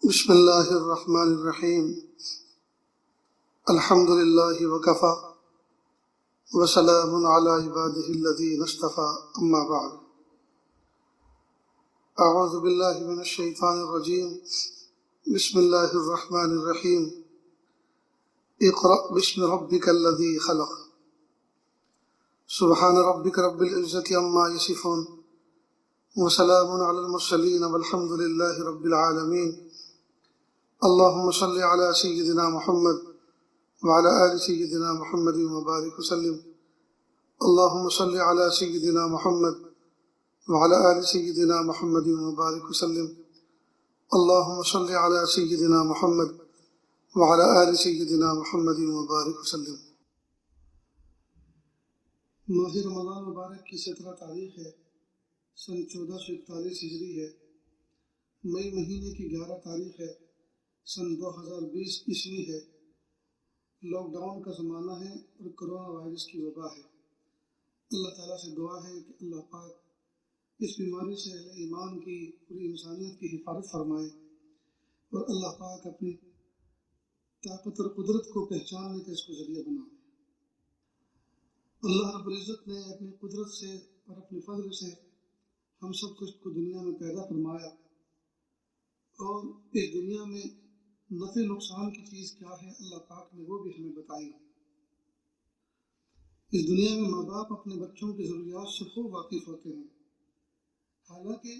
بسم اللہ الرحمن الرحیم الحمد للہ وکفی وسلام علی عبادہ الذین اصطفی اما بعد اعوذ باللہ من الشیطان الرجیم بسم اللہ الرحمن الرحیم اقرأ باسم ربک الذی خلق سبحان ربک رب العزة عما یصفون وسلام علی المرسلین والحمد للہ رب العالمین اللهم صل على سيدنا محمد وعلى آل سيدنا محمد وبارك وسلم اللهم صل على سيدنا محمد وعلى آل سيدنا محمد وبارك وسلم اللهم صل على سيدنا محمد وعلى آل سيدنا محمد وبارك وسلم۔ ماہ رمضان مبارک کی 17 تاریخ ہے، سن 1441 ہجری ہے۔ مئی مہینے کی 11 تاریخ ہے، سن 2020 عیسوی ہے۔ لاک ڈاؤن کا زمانہ ہے اور کرونا وائرس کی وبا ہے۔ اللہ تعالیٰ سے دعا ہے کہ اللہ پاک اس بیماری سے اہل ایمان کی پوری انسانیت کی حفاظت فرمائے اور اللہ پاک اپنی طاقت اور قدرت کو پہچاننے کا اس کو ذریعہ بنائے۔ اللہ رب العزت نے اپنی قدرت سے اور اپنے فضل سے ہم سب کو دنیا میں پیدا فرمایا، اور اس دنیا میں نفع نقصان کی چیز کیا ہے اللہ پاک نے وہ بھی ہمیں بتائی۔ اس دنیا میں ماں باپ اپنے بچوں کی ضروریات سے خوب واقف ہوتے ہیں، حالانکہ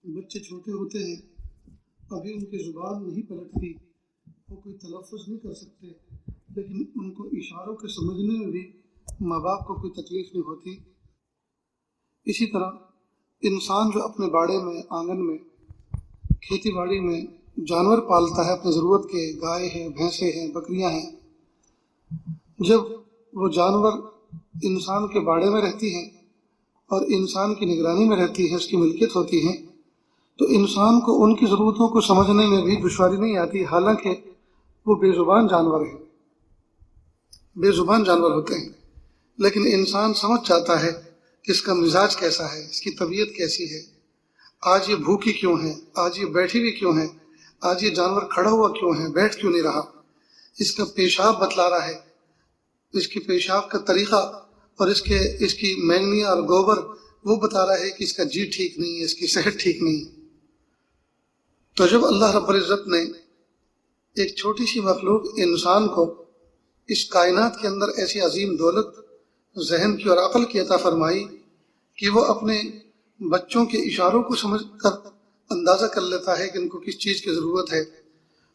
بچے چھوٹے ہوتے ہیں، ابھی ان کی زبان نہیں پلٹتی، وہ کوئی تلفظ نہیں کر سکتے، لیکن ان کو اشاروں کے سمجھنے میں بھی ماں باپ کو کوئی تکلیف نہیں ہوتی۔ اسی طرح انسان جو اپنے باڑے میں، آنگن میں، کھیتی باڑی میں جانور پالتا ہے اپنی ضرورت کے، گائے ہیں، بھینسیں ہیں، بکریاں ہیں، جب وہ جانور انسان کے باڑے میں رہتی ہیں اور انسان کی نگرانی میں رہتی ہے، اس کی ملکیت ہوتی ہے، تو انسان کو ان کی ضرورتوں کو سمجھنے میں بھی دشواری نہیں آتی، حالانکہ وہ بے زبان جانور ہیں، بے زبان جانور ہوتے ہیں، لیکن انسان سمجھ جاتا ہے کہ اس کا مزاج کیسا ہے، اس کی طبیعت کیسی ہے، آج یہ بھوکی کیوں ہے، آج یہ بیٹھی ہوئی کیوں ہے، آج یہ جانور کھڑا ہوا کیوں ہے، بیٹھ کیوں نہیں رہا، اس کا پیشاب بتلا رہا ہے، اس کی پیشاب کا طریقہ اور اس کی مینگنی اور گوبر وہ بتا رہا ہے کہ اس کا جی ٹھیک نہیں ہے، اس کی صحت ٹھیک نہیں ہے۔ تو جب اللہ رب العزت نے ایک چھوٹی سی مخلوق انسان کو اس کائنات کے اندر ایسی عظیم دولت ذہن کی اور عقل کی عطا فرمائی کہ وہ اپنے بچوں کے اشاروں کو سمجھ کر اندازہ کر لیتا ہے کہ ان کو کس چیز کی ضرورت ہے،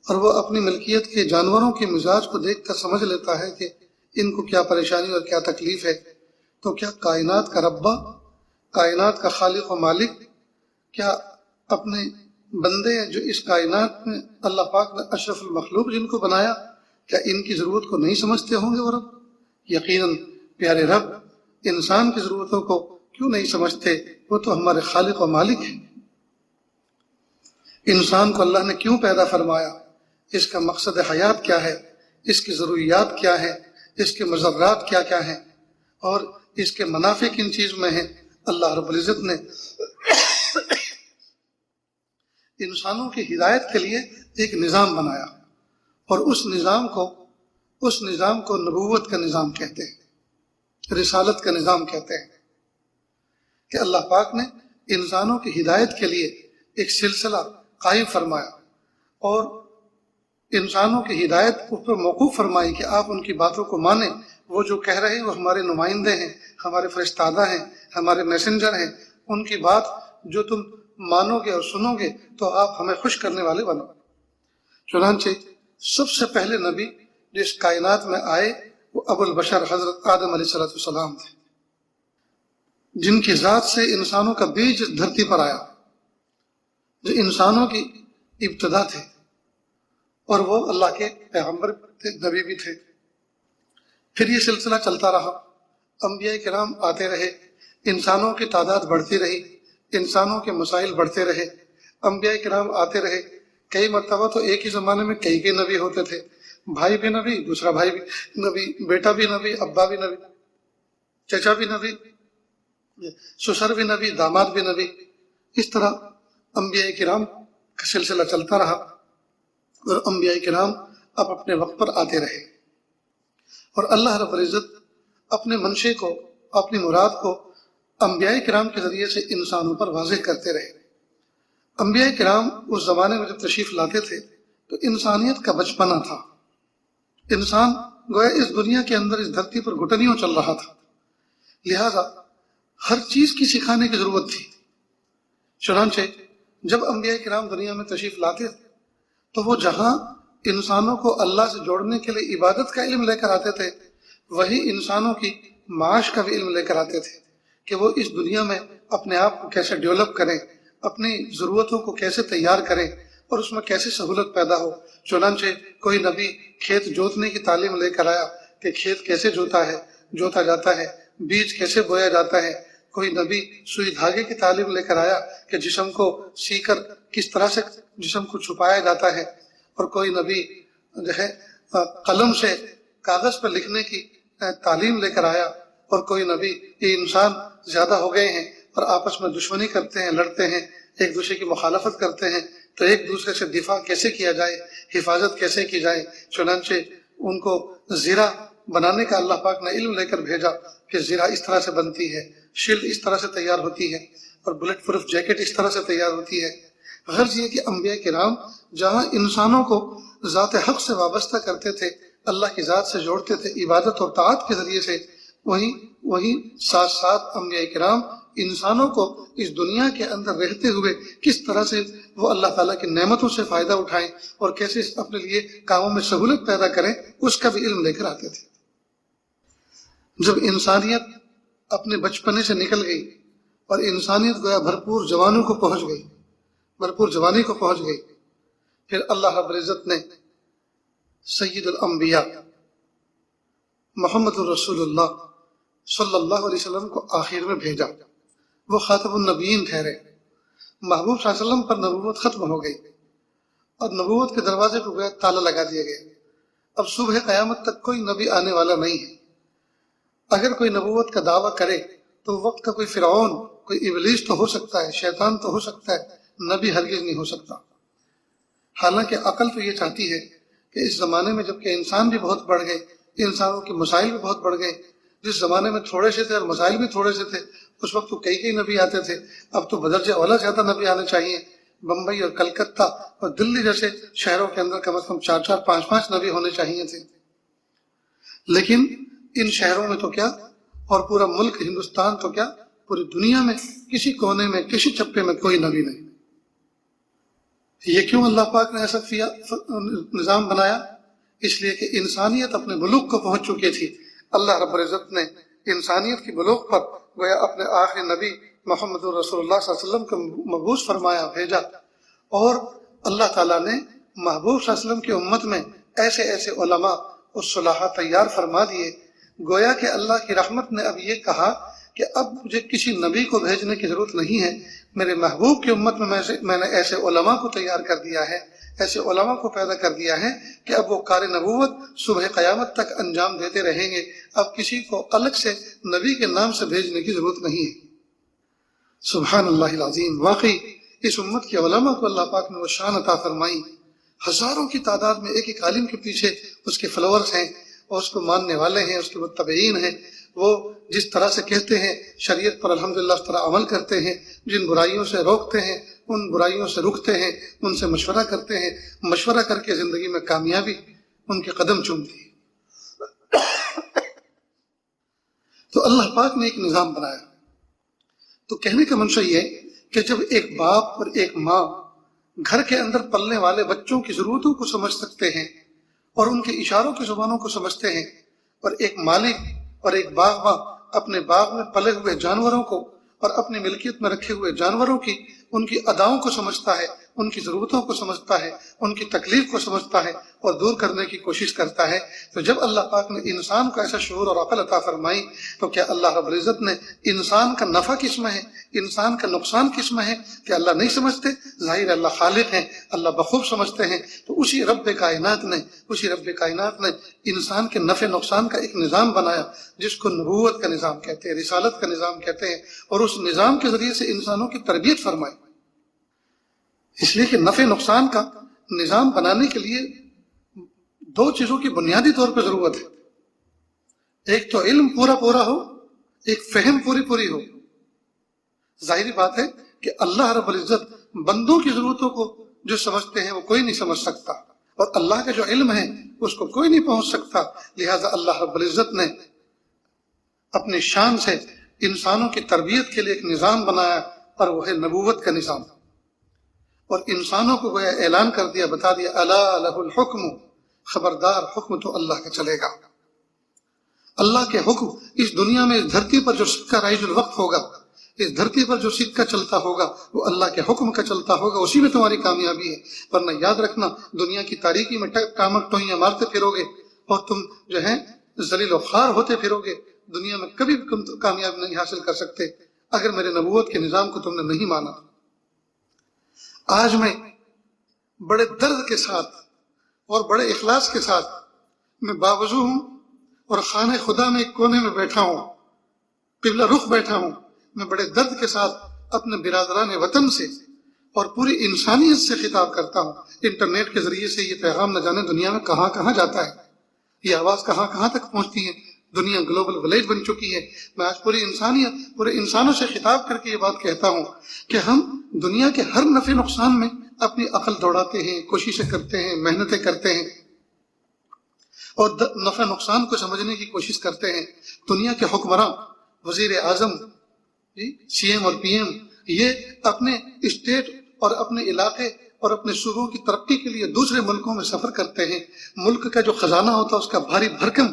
اور وہ اپنی ملکیت کے جانوروں کے مزاج کو دیکھ کر سمجھ لیتا ہے کہ ان کو کیا پریشانی اور کیا تکلیف ہے، تو کیا کائنات کا ربا، کائنات کا خالق و مالک، کیا اپنے بندے جو اس کائنات میں اللہ پاک نے اشرف المخلوق جن کو بنایا، کیا ان کی ضرورت کو نہیں سمجھتے ہوں گے وہ رب؟ یقیناً پیارے رب انسان کی ضرورتوں کو کیوں نہیں سمجھتے، وہ تو ہمارے خالق و مالک ہیں۔ انسان کو اللہ نے کیوں پیدا فرمایا، اس کا مقصد حیات کیا ہے، اس کی ضروریات کیا ہے، اس کے مضرات کیا کیا ہیں، اور اس کے منافع کن چیز میں ہیں۔ اللہ رب العزت نے انسانوں کی ہدایت کے لیے ایک نظام بنایا، اور اس نظام کو نبوت کا نظام کہتے ہیں، رسالت کا نظام کہتے ہیں، کہ اللہ پاک نے انسانوں کی ہدایت کے لیے ایک سلسلہ قائم فرمایا اور انسانوں کی ہدایت اس پر موقوف فرمائی کہ آپ ان کی باتوں کو مانیں، وہ جو کہہ رہے ہیں وہ ہمارے نمائندے ہیں، ہمارے فرشتادہ ہیں، ہمارے میسنجر ہیں، ان کی بات جو تم مانو گے اور سنو گے تو آپ ہمیں خوش کرنے والے بنو۔ چنانچہ سب سے پہلے نبی جو اس کائنات میں آئے وہ ابو البشر حضرت آدم علیہ السلام تھے، جن کی ذات سے انسانوں کا بیج دھرتی پر آیا، جو انسانوں کی ابتدا تھے، اور وہ اللہ کے پیغمبر تھے، نبی بھی تھے۔ پھر یہ سلسلہ چلتا رہا، انبیاء کرام آتے رہے، انسانوں کی تعداد بڑھتی رہی، انسانوں کے مسائل بڑھتے رہے، انبیاء کرام آتے رہے۔ کئی مرتبہ تو ایک ہی زمانے میں کئی نبی ہوتے تھے، بھائی بھی نبی، دوسرا بھائی بھی نبی، بیٹا بھی نبی، ابا بھی نبی، چچا بھی نبی، سسر بھی نبی، داماد بھی نبی۔ اس طرح انبیاء کرام کا سلسلہ چلتا رہا اور انبیاء کرام اب اپنے وقت پر آتے رہے، اور اللہ رب العزت اپنے منشے کو، اپنی مراد کو انبیاء کرام کے ذریعے سے انسانوں پر واضح کرتے رہے۔ انبیاء کرام اس زمانے میں جب تشریف لاتے تھے تو انسانیت کا بچپنا تھا، انسان گویا اس دنیا کے اندر اس دھرتی پر گھٹنیوں چل رہا تھا، لہذا ہر چیز کی سکھانے کی ضرورت تھی۔ چنانچہ جب انبیاء کرام دنیا میں تشریف لاتے تھے تو وہ جہاں انسانوں کو اللہ سے جوڑنے کے لیے عبادت کا علم لے کر آتے تھے، وہی انسانوں کی معاش کا بھی علم لے کر آتے تھے کہ وہ اس دنیا میں اپنے آپ کو کیسے ڈیولپ کریں، اپنی ضرورتوں کو کیسے تیار کریں اور اس میں کیسے سہولت پیدا ہو۔ چنانچہ کوئی نبی کھیت جوتنے کی تعلیم لے کر آیا کہ کھیت کیسے جوتا جاتا ہے، بیج کیسے بویا جاتا ہے۔ کوئی نبی سوئی دھاگے کی تعلیم لے کر آیا کہ جسم کو سی کر کس طرح سے جسم کو چھپایا جاتا ہے، اور کوئی نبی جو ہے قلم سے کاغذ پر لکھنے کی تعلیم لے کر آیا، اور کوئی نبی یہ انسان زیادہ ہو گئے ہیں اور آپس میں دشمنی کرتے ہیں، لڑتے ہیں، ایک دوسرے کی مخالفت کرتے ہیں، تو ایک دوسرے سے دفاع کیسے کیا جائے، حفاظت کیسے کی جائے۔ چنانچہ ان کو زرہ بنانے کا اللہ پاک نے علم لے کر بھیجا کہ زرہ اس طرح سے بنتی ہے، شیلڈ اس طرح سے تیار ہوتی ہے، اور بلٹ پروف جیکٹ اس طرح سے تیار ہوتی ہے۔ غرض یہ کہ انبیاء کرام جہاں انسانوں کو ذات حق سے وابستہ کرتے تھے، اللہ کی ذات سے جوڑتے تھے عبادت اور طاعت کے ذریعے سے، وہیں ساتھ ساتھ انبیاء کرام انسانوں کو اس دنیا کے اندر رہتے ہوئے کس طرح سے وہ اللہ تعالیٰ کی نعمتوں سے فائدہ اٹھائیں اور کیسے اپنے لیے کاموں میں سہولت پیدا کریں، اس کا بھی علم لے کر آتے تھے۔ جب انسانیت اپنے بچپنے سے نکل گئی اور انسانیت گویا بھرپور جوانی کو پہنچ گئی، پھر اللہ رب العزت نے سید الانبیاء محمد الرسول اللہ صلی اللہ علیہ وسلم کو آخر میں بھیجا۔ وہ خاتم النبیین ٹھہرے، محبوب صلی اللہ علیہ وسلم پر نبوت ختم ہو گئی اور نبوت کے دروازے کو گویا تالا لگا دیا گیا۔ اب صبح قیامت تک کوئی نبی آنے والا نہیں ہے۔ اگر کوئی نبوت کا دعویٰ کرے تو وقت کا کوئی فرعون، کوئی ابلیس تو ہو سکتا ہے، شیطان تو ہو سکتا ہے، نبی ہرگز نہیں ہو سکتا۔ حالانکہ عقل تو یہ چاہتی ہے کہ اس زمانے میں جب کہ انسان بھی بہت بڑھ گئے، انسانوں کے مسائل بھی بہت بڑھ گئے، جس زمانے میں تھوڑے سے تھے اور مسائل بھی تھوڑے سے تھے، اس وقت تو کئی نبی آتے تھے، اب تو بدرجہ اولا زیادہ نبی آنے چاہیے۔ بمبئی اور کلکتہ اور دلی جیسے شہروں کے اندر کم از کم 4 5 نبی ہونے چاہیے تھے، لیکن ان شہروں میں تو کیا، اور پورا ملک ہندوستان تو کیا، پوری دنیا میں کسی کونے میں کسی چپے میں کوئی نبی نہیں۔ یہ کیوں اللہ پاک نے ایسا نظام بنایا؟ اس لیے کہ انسانیت اپنے بلوغ کو پہنچ چکی تھی۔ اللہ رب العزت نے انسانیت کی بلوغ پر گویا اپنے آخری نبی محمد رسول اللہ صلی اللہ علیہ وسلم کو مبعوث فرمایا، بھیجا، اور اللہ تعالیٰ نے محبوب صلی اللہ علیہ وسلم کی امت میں ایسے علماء اور صلاحہ تیار فرما دیے، گویا کہ اللہ کی رحمت نے اب یہ کہا کہ اب مجھے کسی نبی کو بھیجنے کی ضرورت نہیں ہے، میرے محبوب کی امت میں نے ایسے علماء کو تیار کر دیا ہے، ایسے علماء کو پیدا کر دیا ہے کہ اب وہ کار نبوت صبح قیامت تک انجام دیتے رہیں گے۔ اب کسی کو الگ سے نبی کے نام سے بھیجنے کی ضرورت نہیں ہے۔ سبحان اللہ العظیم، واقعی اس امت کے علماء کو اللہ پاک نے وہ شان عطا فرمائی، ہزاروں کی تعداد میں ایک عالم کے پیچھے اس کے فالوورز ہیں اور اس کو ماننے والے ہیں، اس کے متبعین ہیں۔ وہ جس طرح سے کہتے ہیں شریعت پر الحمدللہ اس طرح عمل کرتے ہیں، جن برائیوں سے روکتے ہیں ان برائیوں سے رکتے ہیں، ان سے مشورہ کرتے ہیں، مشورہ کر کے زندگی میں کامیابی ان کے قدم چومتی ہے۔ تو اللہ پاک نے ایک نظام بنایا۔ تو کہنے کا منشا یہ کہ جب ایک باپ اور ایک ماں گھر کے اندر پلنے والے بچوں کی ضرورتوں کو سمجھ سکتے ہیں اور ان کے اشاروں کی زبانوں کو سمجھتے ہیں، اور ایک مالک اور ایک باغباں اپنے باغ میں پلے ہوئے جانوروں کو اور اپنی ملکیت میں رکھے ہوئے جانوروں کی ان کی اداؤں کو سمجھتا ہے، ان کی ضرورتوں کو سمجھتا ہے، ان کی تکلیف کو سمجھتا ہے اور دور کرنے کی کوشش کرتا ہے، تو جب اللہ پاک نے انسان کو ایسا شعور اور عقل عطا فرمائی تو کیا اللہ رب العزت نے انسان کا نفع کس میں ہے، انسان کا نقصان کس میں ہے کہ اللہ نہیں سمجھتے؟ ظاہر اللہ خالق ہیں، اللہ بخوب سمجھتے ہیں۔ تو اسی رب کائنات نے انسان کے نفع نقصان کا ایک نظام بنایا جس کو نبوت کا نظام کہتے ہیں، رسالت کا نظام کہتے ہیں، اور اس نظام کے ذریعے سے انسانوں کی تربیت فرمائی۔ اس لیے کہ نفع نقصان کا نظام بنانے کے لیے دو چیزوں کی بنیادی طور پر ضرورت ہے، ایک تو علم پورا پورا ہو، ایک فہم پوری پوری ہو۔ ظاہری بات ہے کہ اللہ رب العزت بندوں کی ضرورتوں کو جو سمجھتے ہیں وہ کوئی نہیں سمجھ سکتا، اور اللہ کا جو علم ہے اس کو کوئی نہیں پہنچ سکتا۔ لہٰذا اللہ رب العزت نے اپنی شان سے انسانوں کی تربیت کے لیے ایک نظام بنایا، اور وہ ہے نبوت کا نظام، اور انسانوں کو گویا اعلان کر دیا، بتا دیا الا لہ الحکم، خبردار حکم تو اللہ کا چلے گا۔ اللہ کے حکم اس دنیا میں، اس دھرتی پر جو سکہ رائج الوقت ہوگا، اس دھرتی پر جو سکہ چلتا ہوگا وہ اللہ کے حکم کا چلتا ہوگا، اسی میں تمہاری کامیابی ہے۔ ورنہ یاد رکھنا، دنیا کی تاریکی میں ٹامک ٹوئیاں مارتے پھرو گے اور تم جو ہے ذلیل و خوار ہوتے پھرو گے، دنیا میں کبھی بھی کامیابی نہیں حاصل کر سکتے اگر میرے نبوت کے نظام کو تم نے نہیں مانا۔ آج میں بڑے درد کے ساتھ اور بڑے اخلاص کے ساتھ میں باوضو ہوں اور خانہ خدا میں ایک کونے میں بیٹھا ہوں، قبلہ رخ بیٹھا ہوں۔ میں بڑے درد کے ساتھ اپنے برادران وطن سے اور پوری انسانیت سے خطاب کرتا ہوں۔ انٹرنیٹ کے ذریعے سے یہ پیغام نہ جانے دنیا میں کہاں کہاں جاتا ہے، یہ آواز کہاں کہاں تک پہنچتی ہے۔ دنیا گلوبل ولیج بن چکی ہے۔ میں آج پوری انسانیت، پورے انسانوں سے خطاب کر کے یہ بات کہتا ہوں کہ ہم دنیا کے ہر نفع نقصان میں اپنی عقل دوڑاتے ہیں، کوششیں کرتے ہیں، محنتیں کرتے ہیں اور نفع نقصان کو سمجھنے کی کوشش کرتے ہیں۔ دنیا کے حکمراں، وزیر اعظم، سی ایم اور پی ایم، یہ اپنے اسٹیٹ اور اپنے علاقے اور اپنے صوبوں کی ترقی کے لیے دوسرے ملکوں میں سفر کرتے ہیں۔ ملک کا جو خزانہ ہوتا ہے اس کا بھاری بھرکم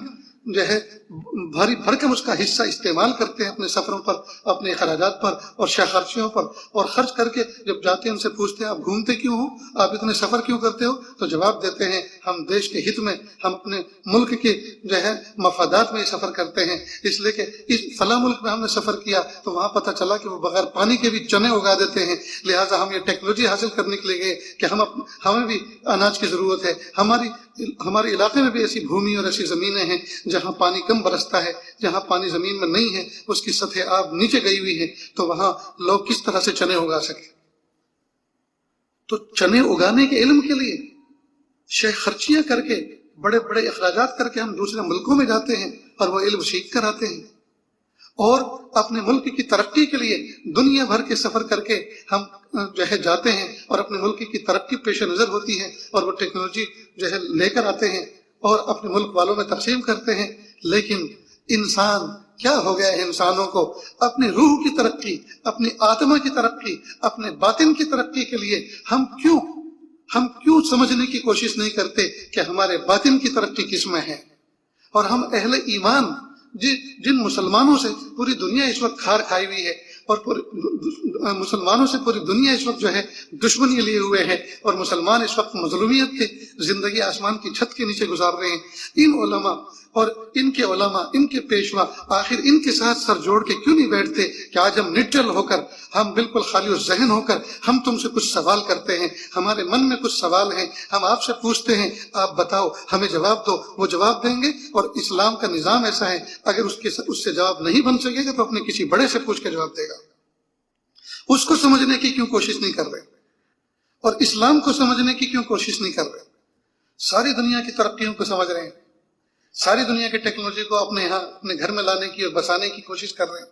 اس کا حصہ استعمال کرتے ہیں اپنے سفروں پر، اپنے اخراجات پر اور شہخرچیوں پر، اور خرچ کر کے جب جاتے ہیں ان سے پوچھتے ہیں آپ گھومتے کیوں ہو، آپ اتنے سفر کیوں کرتے ہو، تو جواب دیتے ہیں ہم دیش کے ہت میں، ہم اپنے ملک کے جو ہے مفادات میں یہ سفر کرتے ہیں، اس لیے کہ اس فلاں ملک میں ہم نے سفر کیا تو وہاں پتہ چلا کہ وہ بغیر پانی کے بھی چنے اگا دیتے ہیں، لہٰذا ہم یہ ٹیکنالوجی حاصل کرنے کے لیے گئے کہ ہمیں بھی اناج کی ضرورت ہے۔ ہمارے علاقے میں بھی ایسی بھومی اور ایسی زمینیں ہیں جہاں پانی کم برستا ہے، جہاں پانی زمین میں نہیں ہے، اس کی سطح آب نیچے گئی ہوئی ہے، تو وہاں لوگ کس طرح سے چنے اگا سکے۔ تو چنے اگانے کے علم کے لیے شیخ خرچیاں کر کے، بڑے بڑے اخراجات کر کے ہم دوسرے ملکوں میں جاتے ہیں اور وہ علم سیکھ کر آتے ہیں، اور اپنے ملک کی ترقی کے لیے دنیا بھر کے سفر کر کے ہم جو ہے جاتے ہیں، اور اپنے ملک کی ترقی پیش نظر ہوتی ہے اور وہ ٹیکنالوجی جو ہے لے کر آتے ہیں اور اپنے ملک والوں میں تقسیم کرتے ہیں۔ لیکن انسان کیا ہو گیا ہے، انسانوں کو اپنی روح کی ترقی، اپنی آتما کی ترقی، اپنے باطن کی ترقی کے لیے ہم کیوں سمجھنے کی کوشش نہیں کرتے کہ ہمارے باطن کی ترقی کس میں ہے۔ اور ہم اہل ایمان جن مسلمانوں سے پوری دنیا اس وقت کھار کھائی ہوئی ہے، اور مسلمانوں سے پوری دنیا اس وقت جو ہے دشمنی لیے ہوئے ہے، اور مسلمان اس وقت مظلومیت کے زندگی آسمان کی چھت کے نیچے گزار رہے ہیں، ان علماء اور ان کے علماء، ان کے پیشوا آخر ان کے ساتھ سر جوڑ کے کیوں نہیں بیٹھتے کہ آج ہم نیوٹرل ہو کر، ہم بالکل خالی الذہن ہو کر ہم تم سے کچھ سوال کرتے ہیں، ہمارے من میں کچھ سوال ہیں، ہم آپ سے پوچھتے ہیں، آپ بتاؤ، ہمیں جواب دو۔ وہ جواب دیں گے، اور اسلام کا نظام ایسا ہے اگر اس سے جواب نہیں بن سکے گا تو اپنے کسی بڑے سے پوچھ کے جواب دے گا۔ اس کو سمجھنے کی کیوں کوشش نہیں کر رہے، اور اسلام کو سمجھنے کی کیوں کوشش نہیں کر رہے؟ ساری دنیا کی ترقیوں کو سمجھ رہے ہیں، ساری دنیا کی ٹیکنالوجی کو اپنے یہاں اپنے گھر میں لانے کی اور بسانے کی کوشش کر رہے ہیں،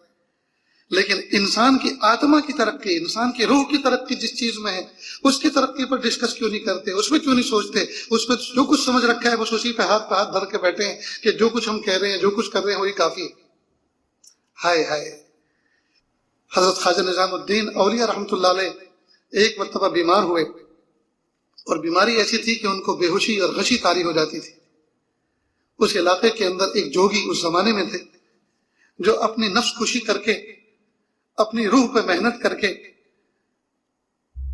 لیکن انسان کی آتما کی ترقی، انسان کی روح کی ترقی جس چیز میں ہے، اس کی ترقی پر ڈسکس کیوں نہیں کرتے، اس میں کیوں نہیں سوچتے؟ اس میں جو کچھ سمجھ رکھا ہے بس اسی پہ ہاتھ دھر کے بیٹھے ہیں کہ جو کچھ ہم کہہ رہے ہیں، جو کچھ کر رہے ہیں وہی کافی ہے۔ ہائے ہائے، حضرت خواجہ نظام الدین اولیاء رحمۃ اللہ علیہ ایک مرتبہ بیمار ہوئے، اور بیماری ایسی تھی کہ ان کو بے ہوشی اور غشی طاری ہو جاتی تھی۔ اس علاقے کے اندر ایک جوگی اس زمانے میں تھے جو اپنی نفس کشی کر کے، اپنی روح پہ محنت کر کے،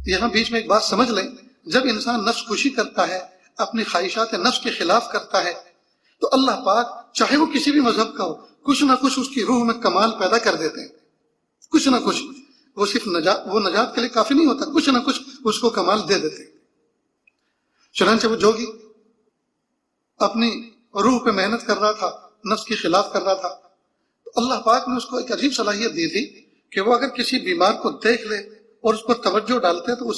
یہاں بیچ میں ایک بات سمجھ لیں، جب انسان نفس کشی کرتا ہے، اپنی خواہشات نفس کے خلاف کرتا ہے، تو اللہ پاک چاہے وہ کسی بھی مذہب کا ہو، کچھ نہ کچھ اس کی روح میں کمال پیدا کر دیتے ہیں، کچھ نہ کچھ۔ وہ صرف نجات کے لیے کافی نہیں ہوتا، کچھ نہ کچھ اس کو کمال دے دیتے ہیں۔ چنانچہ وہ جوگی اپنی روح پہ محنت کر رہا تھا، نفس کے خلاف کر رہا تھا، تو اللہ پاک نے اس کو ایک عجیب صلاحیت دی تھی کہ وہ اگر کسی بیمار کو دیکھ لے اور اس پر توجہ ڈالتے تو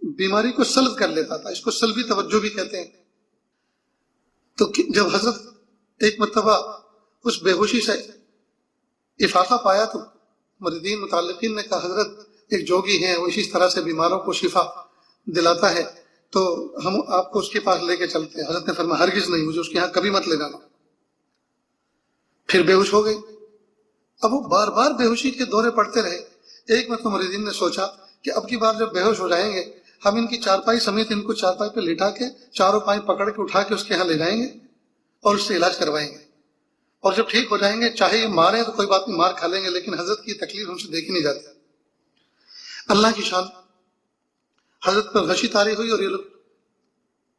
بیماری کو سلب کر لیتا تھا، اس کو سلبی توجہ بھی کہتے ہیں۔ تو جب حضرت ایک مرتبہ اس بے ہوشی سے افاقہ پایا تو مریدین متعلقین نے کہا حضرت ایک جوگی ہیں، وہ اسی طرح سے بیماروں کو شفا دلاتا ہے، تو ہم آپ کو اس کے پاس لے کے چلتے ہیں۔ حضرت نے فرمایا ہرگز نہیں، مجھے اس کے یہاں کبھی مت لے جانا۔ پھر بے ہوش ہو گئے۔ اب وہ بار بار بے ہوشی کے دورے پڑتے رہے۔ ایک مرتبہ مریدین نے سوچا کہ اب کی بار جب بے ہوش ہو جائیں گے ہم ان کی چارپائی سمیت ان کو چارپائی پہ لٹا کے چاروں پائیں پکڑ کے اٹھا کے اس کے یہاں لے جائیں گے اور اس سے علاج کروائیں گے، اور جب ٹھیک ہو جائیں گے چاہے یہ ماریں تو کوئی بات نہیں، مار کھا لیں گے، لیکن حضرت کی تکلیف ہم سے دیکھی نہیں جاتی۔ اللہ کی شان، حضرت پر غشی طاری ہوئی اور یہ لوگ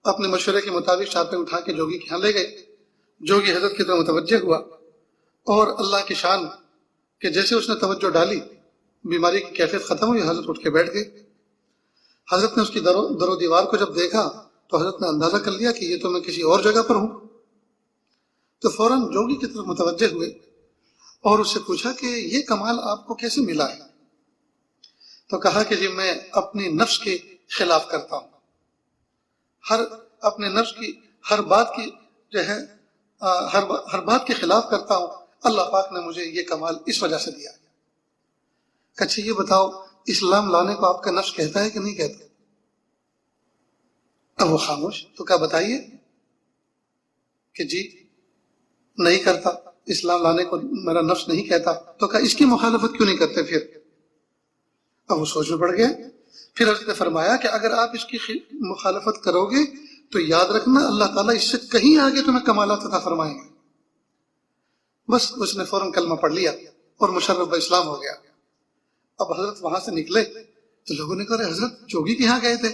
اپنے مشورے کے مطابق چارپائی اٹھا کے جوگی کے یہاں لے گئے۔ جوگی حضرت کی طرف متوجہ ہوا اور اللہ کی شان کہ جیسے اس نے توجہ ڈالی بیماری کی کیفیت ختم ہوئی، حضرت اٹھ کے بیٹھ گئے۔ حضرت نے اس کی در و دیوار کو جب دیکھا تو حضرت نے اندازہ کر لیا کہ یہ تو میں کسی اور جگہ پر ہوں، تو فوراً جوگی کی طرف متوجہ ہوئے اور اس سے پوچھا کہ یہ کمال آپ کو کیسے ملا ہے؟ تو کہا کہ جی میں اپنی نفس کے خلاف کرتا ہوں، اپنے نفس کی ہر بات کی جو ہے ہر بات کے خلاف کرتا ہوں، اللہ پاک نے مجھے یہ کمال اس وجہ سے دیا ہے۔ اچھا یہ بتاؤ اسلام لانے کو آپ کا نفس کہتا ہے کہ نہیں کہتا؟ اب وہ خاموش، تو کہا بتائیے کہ جی نہیں کرتا، اسلام لانے کو میرا نفس نہیں کہتا۔ تو کہا اس کی مخالفت کیوں نہیں کرتے پھر؟ اب وہ سوچ میں پڑ گیا۔ پھر حضرت نے فرمایا کہ اگر آپ اس کی مخالفت کرو گے تو یاد رکھنا اللہ تعالیٰ اس سے کہیں آگے تمہیں کمالات عطا فرمائیں گے۔ بس اس نے فوراً کلمہ پڑھ لیا اور مشرف اسلام ہو گیا۔ اب حضرت وہاں سے نکلے تو لوگوں نے کہا حضرت جوگی کے یہاں گئے تھے؟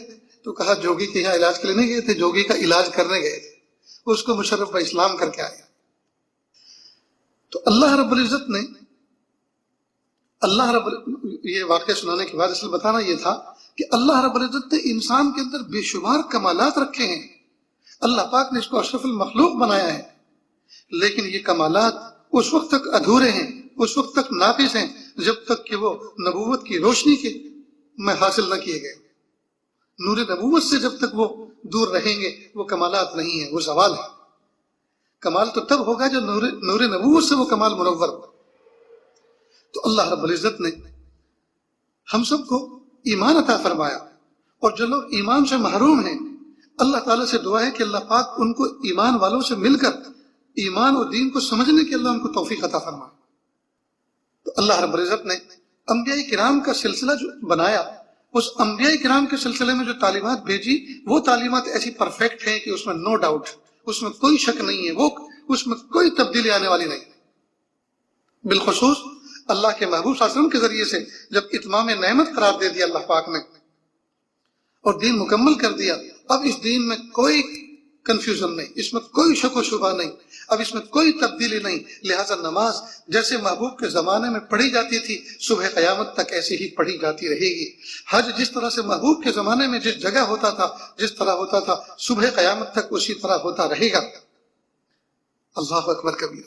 تو کہا جوگی کے یہاں علاج کے لیے نہیں گئے تھے، جوگی کا علاج کرنے گئے تھے، اس کو مشرف اسلام کر کے آئے۔ تو اللہ رب العزت نے یہ واقعہ سنانے کے بعد اصل بتانا یہ تھا کہ اللہ رب العزت نے انسان کے اندر بے شمار کمالات رکھے ہیں، اللہ پاک نے اس کو اشرف المخلوق بنایا ہے، لیکن یہ کمالات اس وقت تک ادھورے ہیں، اس وقت تک ناقص ہیں جب تک کہ وہ نبوت کی روشنی کے میں حاصل نہ کیے گئے۔ نور نبوت سے جب تک وہ دور رہیں گے وہ کمالات نہیں ہیں، وہ زوال ہے۔ کمال تو تب ہوگا جو نور نبوت سے وہ کمال منور ہو۔ تو اللہ رب العزت نے ہم سب کو ایمان عطا فرمایا، اور جو لوگ ایمان سے محروم ہیں اللہ تعالیٰ سے دعا ہے کہ اللہ پاک ان کو ایمان والوں سے مل کر ایمان اور دین کو سمجھنے کے اللہ ان کو توفیق عطا فرمائے۔ تو اللہ رب العزت نے انبیاء کرام کا سلسلہ جو بنایا، اس انبیاء کرام کے سلسلے میں جو تعلیمات بھیجی وہ تعلیمات ایسی پرفیکٹ ہیں کہ اس میں نو ڈاؤٹ، اس میں کوئی شک نہیں ہے، وہ اس میں کوئی تبدیلی آنے والی نہیں۔ بالخصوص اللہ کے محبوب صلی اللہ علیہ وسلم کے ذریعے سے جب اتمام نعمت قرار دے دیا اللہ پاک نے اور دین مکمل کر دیا، اب اس دین میں کوئی کنفیوژن نہیں، اس میں کوئی شک و شبہ نہیں، اب اس میں کوئی تبدیلی نہیں۔ لہٰذا نماز جیسے محبوب کے زمانے میں پڑھی جاتی تھی صبح قیامت تک ایسے ہی پڑھی جاتی رہے گی۔ حج جس طرح سے محبوب کے زمانے میں جس جگہ ہوتا تھا، جس طرح ہوتا تھا، صبح قیامت تک اسی طرح ہوتا رہے گا۔ اللہ اکبر کبیر۔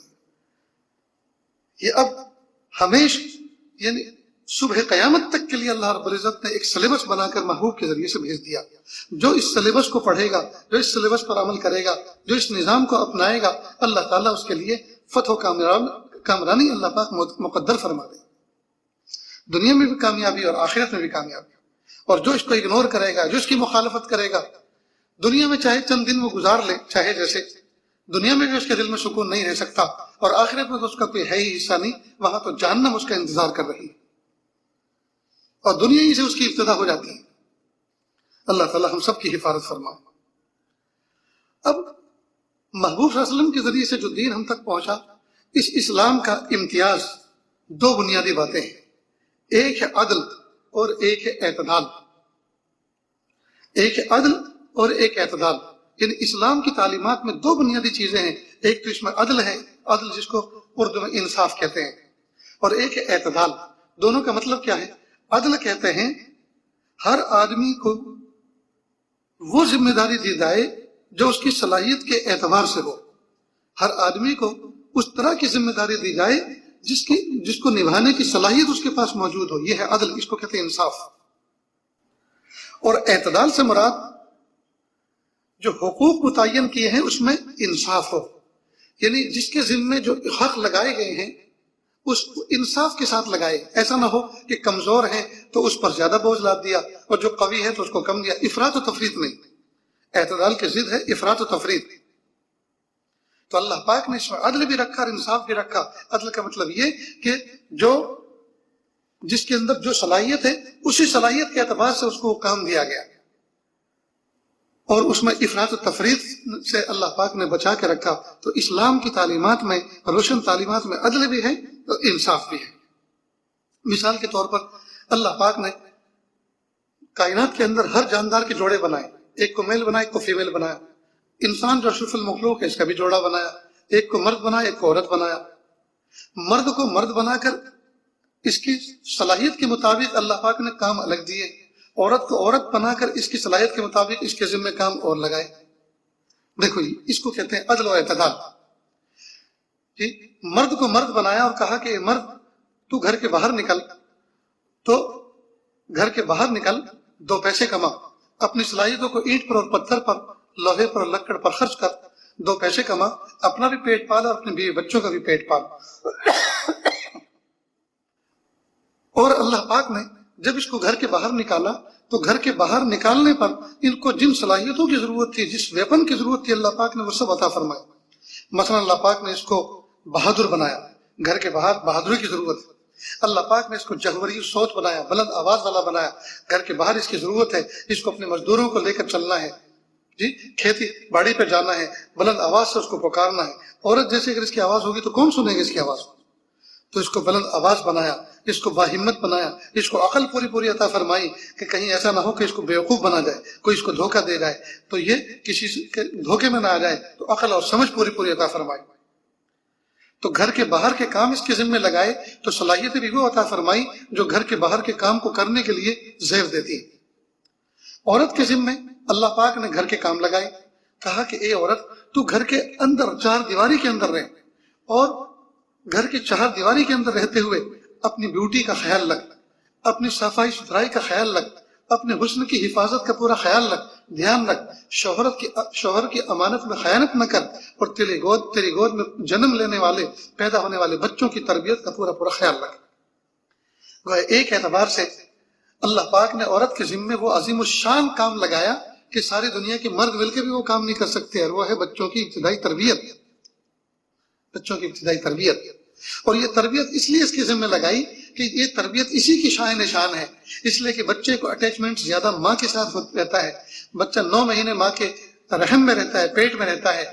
یہ اب ہمیشہ یعنی صبح قیامت تک کے لیے اللہ رب العزت نے ایک سلیبس بنا کر محبوب کے ذریعے سے بھیج دیا۔ جو اس سلیبس کو پڑھے گا، جو اس سلیبس پر عمل کرے گا، جو اس نظام کو اپنائے گا، اللہ تعالیٰ اس کے لیے فتح و کامرانی اللہ پاک مقدر فرما دے، دنیا میں بھی کامیابی اور آخرت میں بھی کامیابی۔ اور جو اس کو اگنور کرے گا، جو اس کی مخالفت کرے گا، دنیا میں چاہے چند دن وہ گزار لے، چاہے جیسے دنیا میں بھی اس کے دل میں سکون نہیں رہ سکتا، اور آخرت میں تو اس کا کوئی ہے ہی حصہ نہیں، وہاں تو جہنم اس کا انتظار کر رہی ہے، اور دنیا ہی سے اس کی ابتدا ہو جاتی ہے۔ اللہ تعالیٰ ہم سب کی حفاظت فرمائے۔ اب محبوب صلی اللہ علیہ وسلم کے ذریعے سے جو دین ہم تک پہنچا، اس اسلام کا امتیاز دو بنیادی باتیں ہیں، ایک ہے عدل اور ایک ہے اعتدال۔ ایک ہے عدل اور ایک اعتدال، یعنی اسلام کی تعلیمات میں دو بنیادی چیزیں ہیں، ایک تو اس میں عدل ہے، عدل جس کو اردو میں انصاف کہتے ہیں، اور ایک ہے اعتدال۔ دونوں کا مطلب کیا ہے؟ عدل کہتے ہیں ہر آدمی کو وہ ذمہ داری دی جائے جو اس کی صلاحیت کے اعتبار سے ہو، ہر آدمی کو اس طرح کی ذمہ داری دی جائے جس کو نبھانے کی صلاحیت اس کے پاس موجود ہو، یہ ہے عدل، اس کو کہتے ہیں انصاف۔ اور اعتدال سے مراد جو حقوق متعین کیے ہیں اس میں انصاف ہو، یعنی جس کے ذمے جو حق لگائے گئے ہیں اس کو انصاف کے ساتھ لگائے. ایسا نہ ہو کہ کمزور ہیں تو اس پر زیادہ بوجھ لاد دیا اور جو قوی ہے تو اس کو کم دیا. افراط و تفریط نہیں، اعتدال کی ضد ہے افراط و تفریط. تو اللہ پاک نے اس میں عدل بھی رکھا اور انصاف بھی رکھا. عدل کا مطلب یہ کہ جس کے اندر جو صلاحیت ہے اسی صلاحیت کے اعتبار سے اس کو کام دیا گیا، اور اس میں افراط و تفریط سے اللہ پاک نے بچا کے رکھا. تو اسلام کی تعلیمات میں، روشن تعلیمات میں عدل بھی ہے اور انصاف بھی ہے. مثال کے طور پر اللہ پاک نے کائنات کے اندر ہر جاندار کے جوڑے بنائے، ایک کو میل بنایا، ایک کو فیمیل بنایا. انسان جو اشرف المخلوق ہے اس کا بھی جوڑا بنایا، ایک کو مرد بنایا، ایک کو عورت بنایا. مرد کو مرد بنا کر اس کی صلاحیت کے مطابق اللہ پاک نے کام الگ دیے، عورت کو عورت بنا کر اس کی صلاحیت کے مطابق اس کے ذمہ کام اور لگائے. دیکھو جی، اس کو کہتے ہیں عدل و اعتدال. جی، مرد کو مرد بنایا اور کہا کہ مرد تو گھر کے باہر نکل، تو گھر کے باہر نکل، 2 پیسے کما، اپنی صلاحیتوں کو اینٹ پر اور پتھر پر، لوہے پر اور لکڑ پر خرچ کر، 2 پیسے کما، اپنا بھی پیٹ پال اور اپنے بیوی بچوں کا بھی پیٹ پال. اور اللہ پاک نے جب اس کو گھر کے باہر نکالا تو گھر کے باہر نکالنے پر ان کو جن صلاحیتوں کی ضرورت تھی، جس ویپن کی ضرورت تھی، اللہ پاک نے وہ سب عطا فرمائے. مثلا اللہ پاک نے اس کو بہادر بنایا، گھر کے باہر بہادری کی ضرورت ہے. اللہ پاک نے اس کو جہوری سوچ بنایا، بلند آواز والا بنایا، گھر کے باہر اس کی ضرورت ہے، اس کو اپنے مزدوروں کو لے کر چلنا ہے، جی کھیتی باڑی پہ جانا ہے، بلند آواز سے اس کو پکارنا ہے. عورت جیسے اگر اس کی آواز ہوگی تو کون سنے گا اس کی آواز؟ تو اس کو بلند آواز بنایا، اس کو باہمت بنایا، اس کو عقل پوری عطا فرمائی کہ کہیں ایسا نہ ہو کہ اس کو بیوقوف بنا جائے، کوئی اس کو دھوکہ دے جائے تو یہ کسی کے دھوکے میں نہ آ جائے. تو عقل اور سمجھ پوری عطا فرمائی. تو گھر کے باہر کے کام اس کے ذمہ لگائے تو صلاحیتیں بھی وہ عطا فرمائی جو گھر کے باہر کے کام کو کرنے کے لیے زیب دیتی ہے. عورت کے ذمہ اللہ پاک نے گھر کے کام لگائے، کہا کہ اے عورت تو گھر کے اندر 4 دیواری کے اندر رہ، اور گھر کے 4 دیواری کے اندر رہتے ہوئے اپنی بیوٹی کا خیال رکھ، اپنی صفائی ستھرائی کا خیال رکھ، اپنے حسن کی حفاظت کا پورا خیال رکھ، دھیان رکھ، شوہر کی امانت میں خیانت نہ کر، اور تیری گود میں جنم لینے والے، پیدا ہونے والے بچوں کی تربیت کا پورا خیال رکھ. گویا ایک اعتبار سے اللہ پاک نے عورت کے ذمے وہ عظیم الشان کام لگایا کہ ساری دنیا کے مرد مل کے بھی وہ کام نہیں کر سکتے، اور وہ ہے بچوں کی ابتدائی تربیت. بچوں کی ابتدائی تربیت. اور یہ تربیت اس لیے اس کے ذمہ لگائی کہ یہ تربیت اسی کی شان نشان ہے، اس لیے کہ بچے کو اٹیچمنٹ زیادہ ماں کے ساتھ رہتا ہے. بچہ 9 مہینے ماں کے رحم میں رہتا ہے، پیٹ میں رہتا ہے،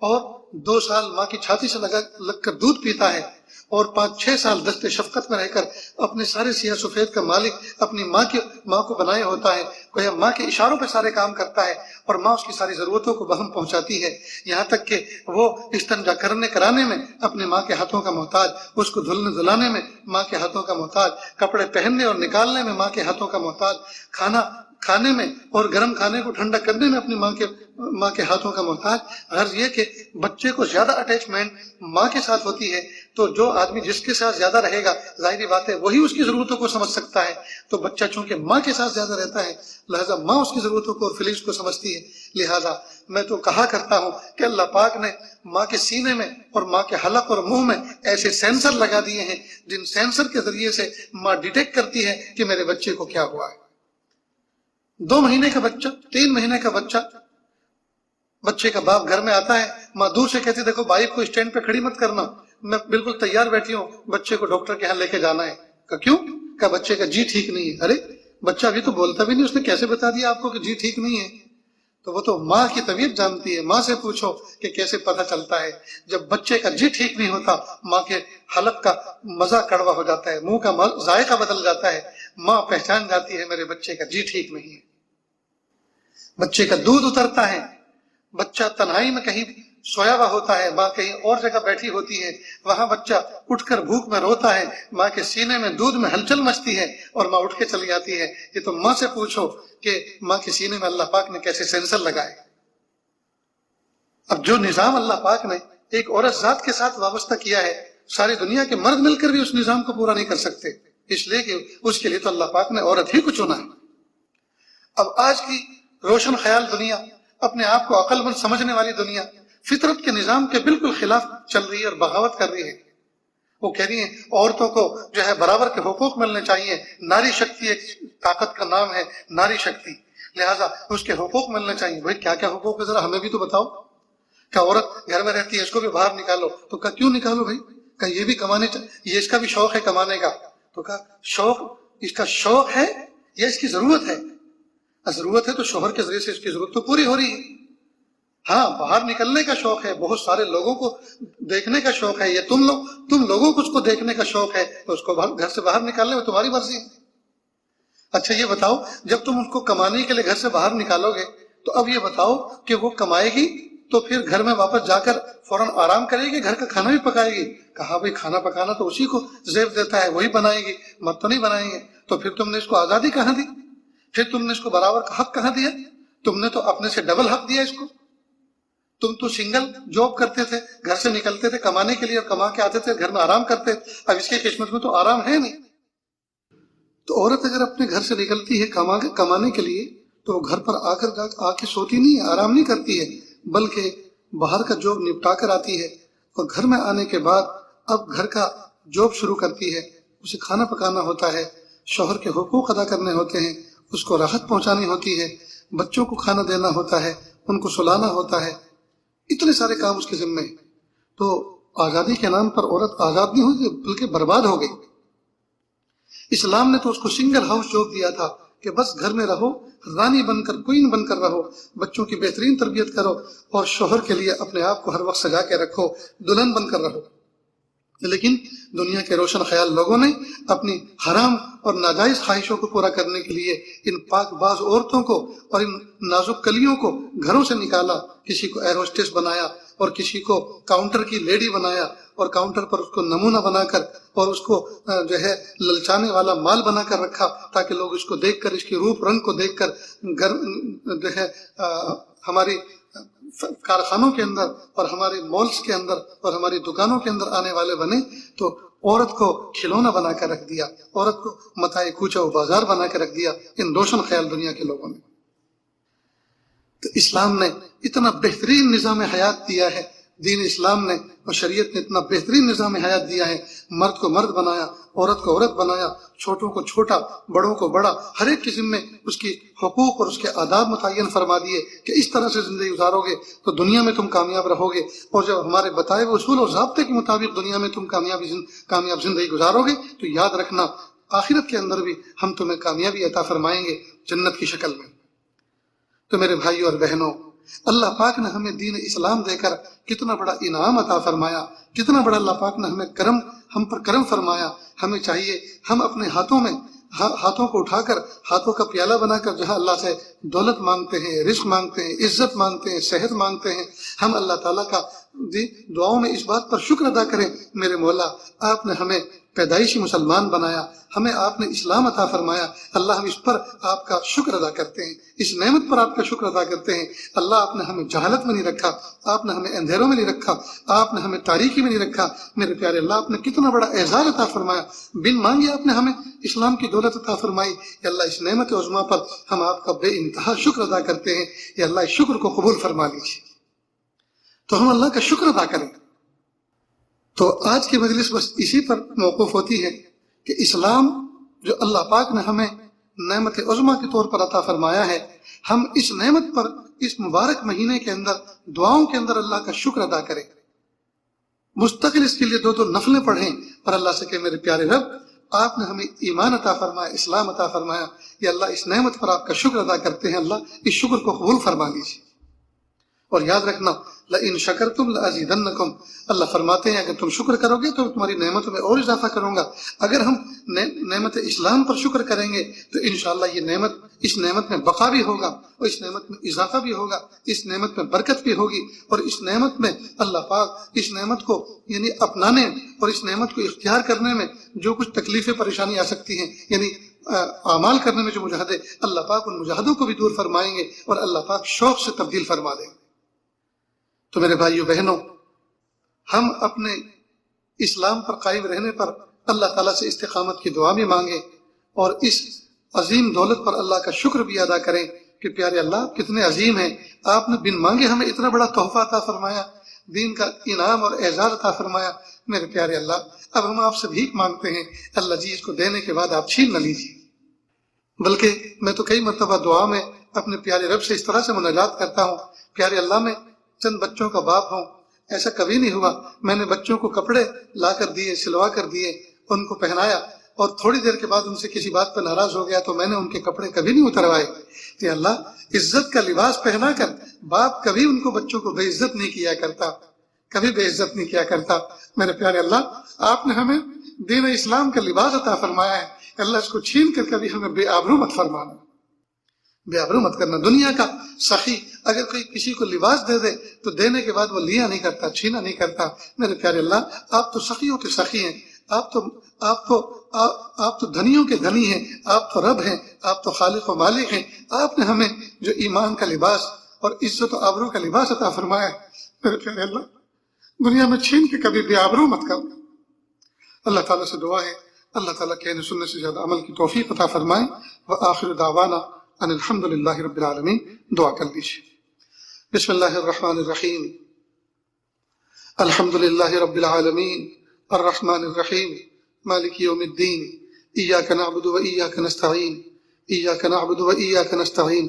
اور 2 سال ماں کی چھاتی سے لگ کر دودھ پیتا ہے، اور 5-6 سال دست شفقت میں رہ کر اپنے سارے سیاہ سفید کا مالک اپنی ماں کو بنائے ہوتا ہے. گویا ماں کے اشاروں پہ سارے کام کرتا ہے، اور ماں اس کی ساری ضرورتوں کو بہم پہنچاتی ہے، یہاں تک کہ وہ استنجا کرانے میں اپنے ماں کے ہاتھوں کا محتاج، اس کو دھلنے دھلانے میں ماں کے ہاتھوں کا محتاج، کپڑے پہننے اور نکالنے میں ماں کے ہاتھوں کا محتاج، کھانا کھانے میں اور گرم کھانے کو ٹھنڈا کرنے میں اپنی ماں کے ہاتھوں کا محتاج. غرض یہ کہ بچے کو زیادہ اٹیچمنٹ ماں کے ساتھ ہوتی ہے، تو جو آدمی جس کے ساتھ زیادہ رہے گا ظاہری بات ہے وہی اس کی ضرورتوں کو سمجھ سکتا ہے. تو بچہ چونکہ ماں کے ساتھ زیادہ رہتا ہے لہذا ماں اس کی ضرورتوں کو اور فیلنگس کو سمجھتی ہے. لہذا میں تو کہا کرتا ہوں کہ اللہ پاک نے ماں کے سینے میں اور ماں کے حلق اور منہ میں ایسے سینسر لگا دیے ہیں جن سینسر کے ذریعے سے ماں ڈیٹیکٹ کرتی ہے کہ میرے بچے کو کیا ہوا ہے. 2 مہینے کا بچہ، 3 مہینے کا بچے کا باپ گھر میں آتا ہے، ماں دور سے کہتی دیکھو بائک کو اسٹینڈ پہ کھڑی مت کرنا، میں بالکل تیار بیٹھی ہوں، بچے کو ڈاکٹر کے ہاں لے کے جانا ہے. کیوں؟ کہ بچے کا جی ٹھیک نہیں ہے. ارے بچہ ابھی تو بولتا بھی نہیں، اس نے کیسے بتا دیا آپ کو کہ جی ٹھیک نہیں ہے؟ تو وہ تو ماں کی طبیعت جانتی ہے. ماں سے پوچھو کہ کیسے پتہ چلتا ہے. جب بچے کا جی ٹھیک نہیں ہوتا ماں کے حلق کا مزہ کڑوا ہو جاتا ہے، منہ کا ذائقہ بدل جاتا ہے، ماں پہچان جاتی ہے میرے بچے کا جی ٹھیک نہیں ہے. بچے کا دودھ اترتا ہے، بچہ تنہائی میں کہیں سویا ہوا ہوتا ہے، ماں کہیں اور جگہ بیٹھی ہوتی ہے، وہاں بچہ اٹھ کر بھوک میں روتا ہے، ماں کے سینے میں دودھ میں ہلچل مچتی ہے اور ماں اٹھ کے چلی جاتی ہے. یہ تو ماں سے پوچھو کہ ماں کے سینے میں اللہ پاک نے کیسے سینسر لگائے. اب جو نظام اللہ پاک نے ایک عورت ذات کے ساتھ وابستہ کیا ہے، ساری دنیا کے مرد مل کر بھی اس نظام کو پورا نہیں کر سکتے، اس لیے کہ اس کے لیے تو اللہ پاک نے عورت ہی کو چنا ہے. اب آج کی روشن خیال دنیا، اپنے آپ کو عقل مند سمجھنے والی دنیا، فطرت کے نظام کے بالکل خلاف چل رہی ہے اور بغاوت کر رہی ہے۔ وہ کہہ رہی ہیں عورتوں کو جو ہے برابر کے حقوق ملنے چاہیے، ناری شکتی ایک طاقت کا نام ہے، ناری شکتی، لہٰذا اس کے حقوق ملنے چاہیے۔ بھائی کیا کیا حقوق ہے ذرا ہمیں بھی تو بتاؤ۔ کہ عورت گھر میں رہتی ہے اس کو بھی باہر نکالو، تو کہا کیوں نکالو بھائی؟ کہ یہ بھی کمانے یہ اس کا بھی شوق ہے کمانے کا، تو کہا شوق اس کا شوق ہے یا اس کی ضرورت ہے؟ ضرورت ہے تو شوہر کے ذریعے سے اس کی ضرورت تو پوری ہو رہی ہے۔ ہاں باہر نکلنے کا شوق ہے، بہت سارے لوگوں کو دیکھنے کا شوق ہے، یہ تم لوگوں کو اس کو دیکھنے کا شوق ہے، تو اس کو گھر سے باہر نکالنے میں تمہاری مرضی ہے۔ اچھا یہ بتاؤ جب تم اس کو کمانے کے لیے گھر سے باہر نکالو گے تو اب یہ بتاؤ کہ وہ کمائے گی تو پھر گھر میں واپس جا کر فوراً آرام کرے گی، گھر کا کھانا بھی پکائے گی؟ کہا بھائی کھانا پکانا تو اسی کو زیب دیتا ہے، وہی بنائے گی، مرد تو نہیں بنائیں گے۔ تو پھر تم نے اس کو آزادی کہاں دی؟ پھر تم نے اس کو برابر کا حق کہاں دیا؟ تم نے تو اپنے سے ڈبل حق دیا اس کو۔ تم تو سنگل جاب کرتے تھے، گھر سے نکلتے تھے کمانے کے لیے اور کما کے آتے تھے، گھر میں آرام کرتے، اب اس کی قسمت میں تو آرام ہے نہیں۔ تو عورت اگر اپنے گھر سے نکلتی ہے کمانے کے لیے تو وہ گھر پر آ کے سوتی نہیں ہے، آرام نہیں کرتی ہے، بلکہ باہر کا جاب نپٹا کر آتی ہے، اور گھر میں آنے کے بعد اب گھر کا جاب شروع کرتی ہے۔ اسے کھانا پکانا ہوتا ہے، شوہر کے حقوق ادا کرنے ہوتے ہیں، اس کو راحت پہنچانی ہوتی ہے، بچوں کو کھانا دینا ہوتا ہے، ان کو سلانا ہوتا ہے، اتنے سارے کام اس کے ذمہ ہیں۔ تو آزادی کے نام پر عورت آزاد نہیں ہوئی بلکہ برباد ہو گئی۔ اسلام نے تو اس کو سنگل ہاؤس جاب دیا تھا کہ بس گھر میں رہو، رانی بن کر، کوئین بن کر رہو، بچوں کی بہترین تربیت کرو اور شوہر کے لیے اپنے آپ کو ہر وقت سجا کے رکھو، دلہن بن کر رہو۔ لیکن دنیا کے روشن خیال لوگوں نے اپنی حرام اور ناجائز خواہشوں کو پورا کرنے کے لیے ان پاک باز عورتوں کو اور ان نازک کلیوں کو گھروں سے نکالا، کسی کو ایئر ہوسٹس بنایا اور کسی کو کاؤنٹر کی لیڈی بنایا، اور کاؤنٹر پر اس کو نمونہ بنا کر اور اس کو جو ہے للچانے والا مال بنا کر رکھا، تاکہ لوگ اس کو دیکھ کر، اس کی روپ رنگ کو دیکھ کر گھر جو ہے ہماری کارخانوں کے اندر اور ہمارے مالز کے اندر اور ہماری دکانوں کے اندر آنے والے بنے۔ تو عورت کو کھلونا بنا کر رکھ دیا، عورت کو متاع کوچہ و بازار بنا کر رکھ دیا ان روشن خیال دنیا کے لوگوں نے۔ تو اسلام نے اتنا بہترین نظام حیات دیا ہے، دین اسلام نے اور شریعت نے اتنا بہترین نظام حیات دیا ہے، مرد کو مرد بنایا، عورت کو عورت بنایا، چھوٹوں کو چھوٹا، بڑوں کو بڑا، ہر ایک کے ذمے اس کی حقوق اور اس کے آداب متعین فرما دیے کہ اس طرح سے زندگی گزارو گے تو دنیا میں تم کامیاب رہو گے، اور جب ہمارے بتائے ہوئے اصول اور ضابطے کے مطابق دنیا میں تم کامیاب زندگی گزارو گے تو یاد رکھنا آخرت کے اندر بھی ہم تمہیں کامیابی عطا فرمائیں گے جنت کی شکل میں۔ تو میرے بھائیوں اور بہنوں، اللہ پاک نے ہمیں دین اسلام دے کر کتنا بڑا انعام عطا فرمایا، کتنا بڑا اللہ پاک نے ہم پر کرم فرمایا۔ ہمیں چاہیے ہم اپنے ہاتھوں کو اٹھا کر، ہاتھوں کا پیالہ بنا کر جہاں اللہ سے دولت مانگتے ہیں، رزق مانگتے ہیں، عزت مانگتے ہیں، صحت مانگتے ہیں، ہم اللہ تعالیٰ کا دعاؤں میں اس بات پر شکر ادا کریں، میرے مولا آپ نے ہمیں پیدائشی مسلمان بنایا، ہمیں آپ نے اسلام عطا فرمایا، اللہ ہم اس پر آپ کا شکر ادا کرتے ہیں، اس نعمت پر آپ کا شکر ادا کرتے ہیں۔ اللہ آپ نے ہمیں جہالت میں نہیں رکھا، آپ نے ہمیں اندھیروں میں نہیں رکھا، آپ نے ہمیں تاریکی میں نہیں رکھا، میرے پیارے اللہ آپ نے کتنا بڑا اعزاز عطا فرمایا، بن مانگے آپ نے ہمیں اسلام کی دولت عطا فرمائی۔ یا اللہ اس نعمت عظمیٰ پر ہم آپ کا بے انتہا شکر ادا کرتے ہیں، یا اللہ اس شکر کو قبول فرما لیجیے۔ تو ہم اللہ کا شکر ادا کریں۔ تو آج کی مجلس بس اسی پر موقوف ہوتی ہے کہ اسلام جو اللہ پاک نے ہمیں نعمت عظمیٰ کے طور پر عطا فرمایا ہے، ہم اس نعمت پر اس مبارک مہینے کے اندر دعاؤں کے اندر اللہ کا شکر ادا کریں، مستقل اس کے لیے 2 نفلیں پڑھیں اور اللہ سے کہ میرے پیارے رب آپ نے ہمیں ایمان عطا فرمایا، اسلام عطا فرمایا، یا اللہ اس نعمت پر آپ کا شکر ادا کرتے ہیں، اللہ اس شکر کو قبول فرما لیجیے۔ اور یاد رکھنا لئن شکرتم لازیدنکم، اللہ فرماتے ہیں اگر تم شکر کرو گے تو تمہاری نعمتوں میں اور اضافہ کروں گا۔ اگر ہم نعمت اسلام پر شکر کریں گے تو انشاءاللہ اس نعمت میں بقا بھی ہوگا، اور اس نعمت میں اضافہ بھی ہوگا، اس نعمت میں برکت بھی ہوگی، اور اس نعمت میں اللہ پاک اس نعمت کو یعنی اپنانے اور اس نعمت کو اختیار کرنے میں جو کچھ تکلیفیں پریشانی آ سکتی ہیں، یعنی اعمال کرنے میں جو مجاہدے، اللہ پاک ان مجاہدوں کو بھی دور فرمائیں گے اور اللہ پاک شوق سے تبدیل فرما دیں گے۔ تو میرے بھائیو بہنوں، ہم اپنے اسلام پر قائم رہنے پر اللہ تعالیٰ سے استقامت کی دعا بھی مانگیں، اور اس عظیم دولت پر اللہ کا شکر بھی ادا کریں کہ پیارے اللہ کتنے عظیم ہیں، آپ نے بن مانگے ہمیں اتنا بڑا تحفہ عطا فرمایا، دین کا انعام اور اعزاز عطا فرمایا۔ میرے پیارے اللہ اب ہم آپ سے بھیک مانگتے ہیں، اللہ جی اس کو دینے کے بعد آپ چھین نہ لیجیے۔ بلکہ میں تو کئی مرتبہ دعا میں اپنے پیارے رب سے اس طرح سے مناجات کرتا ہوں، پیارے اللہ میں چند بچوں کا باپ ہوں، ایسا کبھی نہیں ہوا میں نے بچوں کو کپڑے لا کر دیے، سلوا کر دیے، ان کو پہنایا اور تھوڑی دیر کے بعد ان سے کسی بات پر ناراض ہو گیا تو میں نے ان کے کپڑے کبھی نہیں اتروائے۔ کہ اللہ عزت کا لباس پہنا کر باپ کبھی ان کو بچوں کو بے عزت نہیں کیا کرتا، کبھی بے عزت نہیں کیا کرتا۔ میرے پیارے اللہ آپ نے ہمیں دین اسلام کا لباس عطا فرمایا ہے، اللہ اس کو چھین کر کبھی ہمیں بے آبرو مت فرمانا، بے آبرو مت کرنا۔ دنیا کا سخی اگر کوئی کسی کو لباس دے دے تو دینے کے بعد وہ لیا نہیں کرتا، چھینا نہیں کرتا۔ میرے پیارے اللہ آپ تو سخیوں کے سخی ہیں، آپ تو دھنیوں کے دھنی ہیں، آپ تو رب ہیں، آپ تو خالق و مالک ہیں۔ آپ نے ہمیں جو ایمان کا لباس اور عزت و آبرو کا لباس عطا فرمایا ہے، میرے پیارے اللہ دنیا میں چھین کے کبھی بے آبرو مت کر۔ اللہ تعالیٰ سے دعا ہے اللہ تعالیٰ کہنے سننے سے زیادہ عمل کی توفیق عطا فرمائے۔ وآخر دعوانا ان الحمد للہ رب العالمین۔ دعا کر لیجیے۔ بسم اللہ الرحمن الرحیم، الحمد للہ رب العالمین الرحمن الرحیم مالک یوم الدین، ایاک نعبد و ایاک نستعین، ایاک نعبد و ایاک نستعین،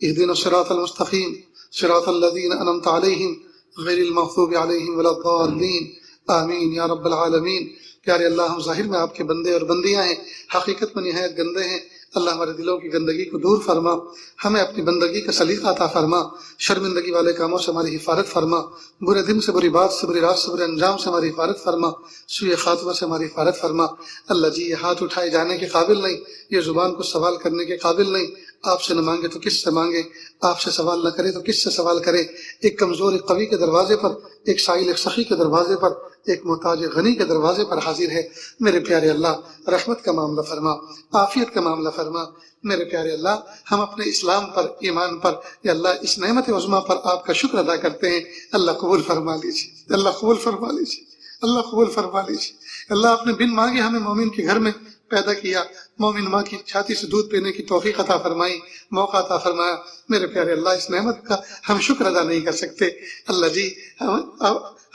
اہدنا الصراط المستقیم صراط الذین انعمت علیہم غیر المغضوب علیہم ولا الضالین، آمین یا رب العالمین۔ پیارے اللہ ہم ظاہر میں آپ کے بندے اور بندیاں ہیں، حقیقت میں نہایت گندے ہیں، اللہ ہمارے دلوں کی گندگی کو دور فرما، ہمیں اپنی بندگی کا سلیقہ عطا فرما، شرمندگی والے کاموں سے ہماری حفاظت فرما، برے دن سے، بری بات سے، بری رات سے، برے انجام سے ہماری حفاظت فرما، سوء خاتمہ سے ہماری حفاظت فرما۔ اللہ جی یہ ہاتھ اٹھائے جانے کے قابل نہیں، یہ زبان کو سوال کرنے کے قابل نہیں، آپ سے نہ مانگے تو کس سے مانگے، آپ سے سوال نہ کرے تو کس سے سوال کرے۔ ایک کمزور ایک قوی کے دروازے پر، ایک سائل ایک سخی کے دروازے پر، ایک محتاج غنی کے دروازے پر حاضر ہے۔ میرے پیارے اللہ رحمت کا معاملہ فرما، عافیت کا معاملہ فرما۔ میرے پیارے اللہ ہم اپنے اسلام پر، ایمان پر، یا اللہ اس نعمت عظمیٰ پر آپ کا شکر ادا کرتے ہیں، اللہ قبول فرما لیجیے، اللہ قبول فرما لیجیے، اللہ قبول فرما لیجیے۔ اللہ آپ نے بن مانگے ہمیں مومن کے گھر میں پیدا کیا، مومن ماں کی چھاتی سے دودھ پینے کی توفیق عطا فرمائی، موقع عطا فرمایا۔ میرے پیارے اللہ اس نعمت کا ہم شکر ادا نہیں کر سکتے، اللہ جی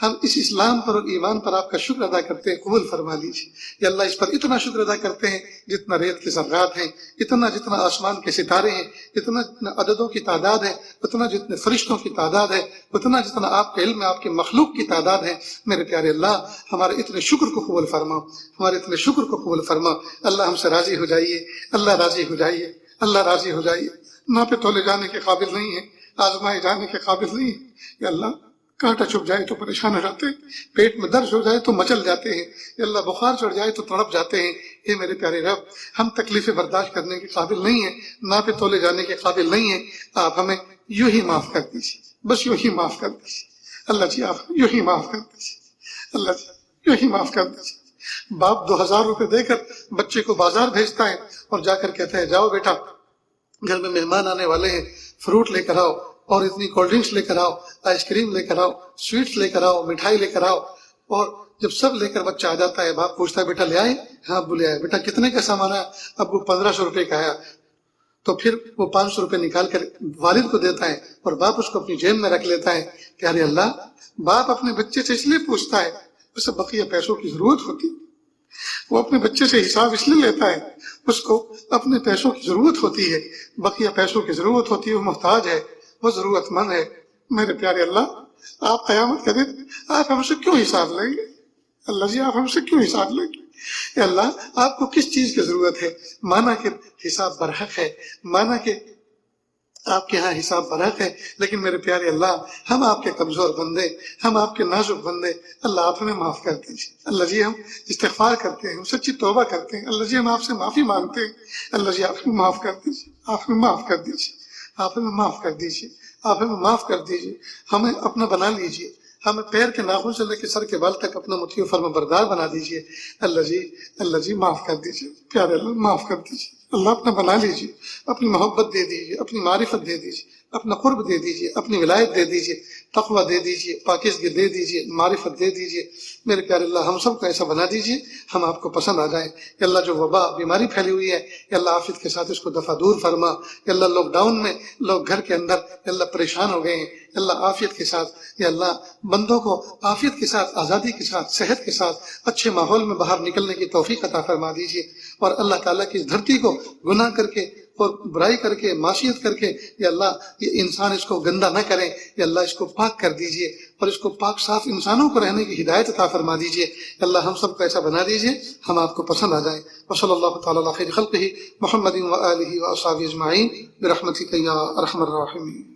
ہم اس اسلام پر اور ایمان پر آپ کا شکر ادا کرتے ہیں، قبول فرما لیجیے۔ یا اللہ اس پر اتنا شکر ادا کرتے ہیں جتنا ریت کے ذرات ہیں، جتنا آسمان کے ستارے ہیں، جتنا عددوں کی تعداد ہے، اتنا جتنے فرشتوں کی تعداد ہے، جتنا آپ کے علم میں آپ کے مخلوق کی تعداد ہے۔ میرے پیارے اللہ ہمارے اتنے شکر کو قبول فرما، ہمارے اتنے شکر کو قبول فرما۔ اللہ ہم سے راضی ہو جائیے، اللہ راضی ہو جائیے، اللہ راضی ہو جائیے۔ ناپے تولے جانے کے قابل نہیں ہے، آزمائے جانے کے قابل نہیں ہے۔ یا اللہ کانٹا چھپ جائے تو پریشان ہو جاتے ہیں، پیٹ میں درد ہو جائے تو مچل جاتے ہیں، یا اللہ بخار چڑھ جائے تو تڑپ جاتے ہیں۔ اے میرے پیارے رب ہم تکلیفیں برداشت کرنے کے قابل نہیں ہیں، ناپے تولے جانے کے قابل نہیں ہیں، آپ ہمیں یوں ہی معاف کر دیجیے، بس یوں ہی معاف کر دیجیے۔ اللہ جی آپ یوں ہی معاف کر دیجیے، اللہ جی یوں ہی معاف کر دیجیے۔ باپ 2000 روپے دے کر بچے کو بازار بھیجتا ہے اور جا کر کہتا ہے جاؤ بیٹا گھر میں مہمان آنے والے ہیں، فروٹ لے کر آؤ اور اتنی کولڈ ڈرنکس لے کر آؤ، آئس کریم لے کر آؤ، سویٹس لے کر آؤ، مٹھائی لے کر آؤ۔ اور جب سب لے کر بچہ آ جاتا ہے باپ پوچھتا ہے بیٹا لے آئے؟ ہاں ابو لے آئے۔ بیٹا کتنے کا سامان آیا؟ ابو 1500 روپے کا آیا۔ تو پھر وہ 500 روپے نکال کر والد کو دیتا ہے اور باپ اس کو اپنی جیب میں رکھ لیتا ہے۔ پیارے اللہ باپ اپنے بچے سے اس لیے پوچھتا ہے اسے بقیہ پیسوں کی ضرورت ہوتی، وہ اپنے بچے سے حساب اس لیے لیتا ہے اس کو اپنے پیسوں کی ضرورت ہوتی ہے، بقیہ پیسوں کی ضرورت ہوتی ہے، وہ محتاج ہے، وہ ضرورت مند ہے۔ میرے پیارے اللہ آپ قیامت کے دن آپ ہم سے کیوں حساب لیں گے؟ اللہ جی آپ ہم سے کیوں حساب لیں گے؟ اے اللہ آپ کو کس چیز کی ضرورت ہے؟ مانا کہ حساب برحق ہے، مانا کہ آپ کے ہاں حساب برحق ہے، لیکن میرے پیارے اللہ ہم آپ کے کمزور بندے، ہم آپ کے نازک بندے، اللہ آپ ہمیں معاف کر دیجیے۔ اللہ جی ہم استغفار کرتے ہیں، ہم سچی توبہ کرتے ہیں، اللہ جی ہم آپ سے معافی مانگتے ہیں، اللہ جی آپ ہمیں معاف کر دیجیے، آپ ہمیں معاف کر دیجیے، آپ ہمیں معاف کر دیجیے، آپ ہمیں معاف کر دیجیے، ہمیں اپنا بنا لیجیے، ہمیں پیر کے ناخن سے لے کے سر کے بال تک اپنا مطیع و فرما بردار بنا دیجیے۔ اللہ جی معاف کر دیجیے، پیارے اللہ معاف کر دیجیے، اللہ اپنا بنا لیجیے، اپنی محبت دے دیجیے، اپنی معرفت دے دیجیے، اپنا قرب دے دیجئے، اپنی ولایت دے دیجئے، تقوی دے دیجئے، پاکیزگی دے دیجئے، معرفت دے دیجئے۔ میرے پیارے اللہ ہم سب کو ایسا بنا دیجئے ہم آپ کو پسند آ جائیں۔ یا اللہ جو وبا بیماری پھیلی ہوئی ہے یا اللہ عافیت کے ساتھ اس کو دفع دور فرما۔ یا اللہ لاک ڈاؤن میں لوگ گھر کے اندر یا اللہ پریشان ہو گئے ہیں، یا اللہ عافیت کے ساتھ یا اللہ بندوں کو عافیت کے ساتھ، آزادی کے ساتھ، صحت کے ساتھ اچھے ماحول میں باہر نکلنے کی توفیق عطا فرما دیجئے۔ اور اللہ تعالیٰ کی اس دھرتی کو گناہ کر کے اور برائی کر کے، معصیت کر کے یا اللہ یہ انسان اس کو گندا نہ کریں، یا اللہ اس کو پاک کر دیجئے اور اس کو پاک صاف انسانوں کو رہنے کی ہدایت عطا فرما دیجئے۔ اللہ ہم سب کو ایسا بنا دیجئے ہم آپ کو پسند آ جائیں۔ وصلی اللہ تعالیٰ علی خیر خلقہ محمد و آلہ و اصحابہ اجمعین برحمتک یا ارحم الراحمین۔